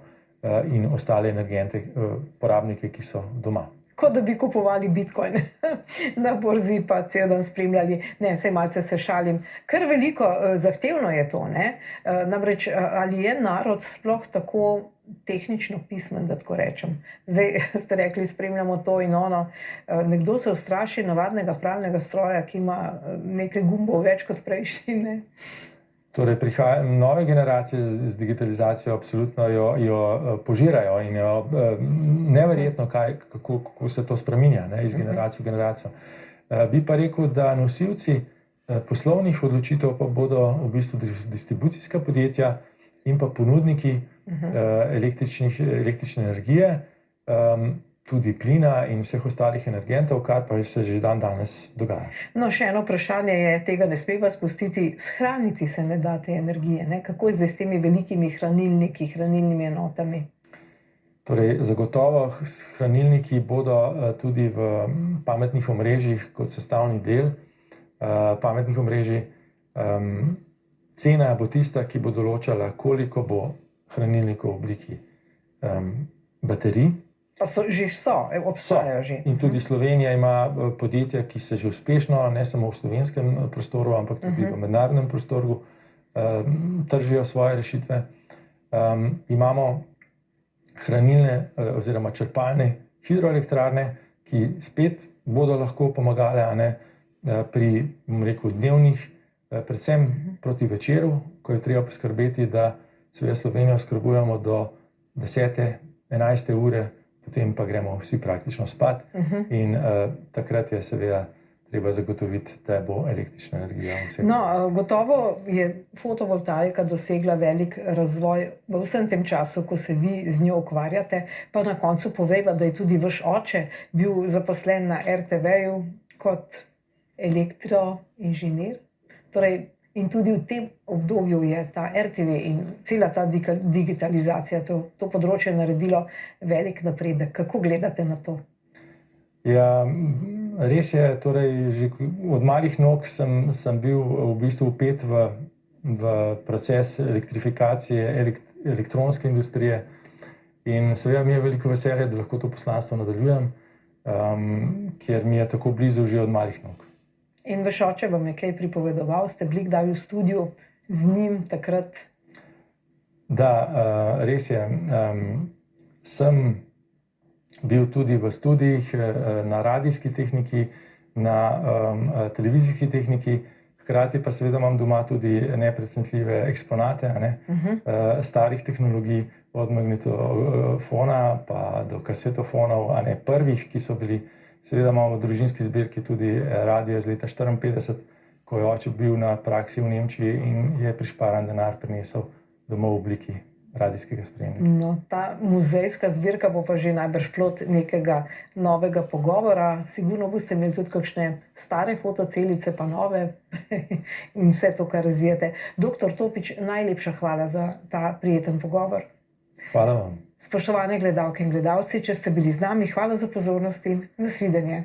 in ostale energente, porabnike, ki so doma. Kot da bi kupovali bitcoin na borzi, pa cel dan spremljali. Ne, saj malce se šalim. Kar veliko zahtevno je to, ne? Namreč, ali je narod sploh tako tehnično pismen, da tako rečem? Zdaj ste rekli, spremljamo to in ono. Nekdo se ustraši navadnega pralnega stroja, ki ima nekaj gumbov več kot prejšnji, ne? Torej, nove generacije z digitalizacijo absolutno jo požirajo in jo neverjetno, kako se to spreminja, iz generacijo v generacijo. Bi pa rekel, da nosilci poslovnih odločitev pa bodo v bistvu distribucijska podjetja in pa ponudniki električne energije, tudi plina in vseh ostalih energentov, kar pa se že danes dogaja. No, še eno vprašanje je, tega ne smeva spustiti, shraniti se ne da te energije, ne? Kako je zdaj s temi velikimi hranilniki, hranilnimi enotami? Torej, zagotovo hranilniki bodo tudi v pametnih omrežjih kot sestavni del pametnih omrežij. Cena bo tista, ki bo določala, koliko bo hranilnikov v obliki baterij. Pa obstajajo že. In tudi Slovenija ima podjetja, ki se že uspešno, ne samo v slovenskem prostoru, ampak tudi v mednarodnem prostoru, tržijo svoje rešitve. Imamo hranilne oziroma črpalne hidroelektrarne, ki spet bodo lahko pomagale pri, dnevnih, predvsem proti večeru, ko je treba poskrbeti, da seveda Slovenijo oskrbujemo do 10-11 ure, potem pa gremo vsi praktično spat in takrat je seveda treba zagotoviti, da bo električna energija vse. No, gotovo je fotovoltaika dosegla velik razvoj v vsem tem času, ko se vi z njo ukvarjate. Pa na koncu povejva, da je tudi vaš oče bil zaposlen na RTV-ju kot elektroinženir. Torej, in tudi v tem obdobju je ta RTV in cela ta digitalizacija, to področje naredilo velik napredek. Kako gledate na to? Ja, res je, torej, že od malih nog sem bil v bistvu vpet v proces elektrifikacije elektronske industrije in seveda mi je veliko veselje, da lahko to poslanstvo nadaljujem, ker mi je tako blizu že od malih nog. In vaš oče vam je kaj pripovedoval? Ste bili kdaj v studiu z njim takrat? Da, res je. Sem bil tudi v študijih na radijski tehniki, na televizijski tehniki, hkrati pa seveda imam doma tudi neprecenljive eksponate, starih tehnologij, od magnetofona pa do kasetofonov, prvih, ki so bili. Seveda imamo v družinski zbirki tudi radio iz leta 1954, ko je oče bil na praksi v Nemčiji in je prišparan denar prinesel domov v obliki radijskega sprejemnika. No, ta muzejska zbirka bo pa že najbrž plod nekega novega pogovora. Sigurno boste imeli tudi kakšne stare fotocelice, pa nove in vse to, kar razvijate. Doktor Topič, najlepša hvala za ta prijeten pogovor. Hvala vam. Spoštovane gledalke in gledalci, če ste bili z nami, hvala za pozornost in nasvidenje.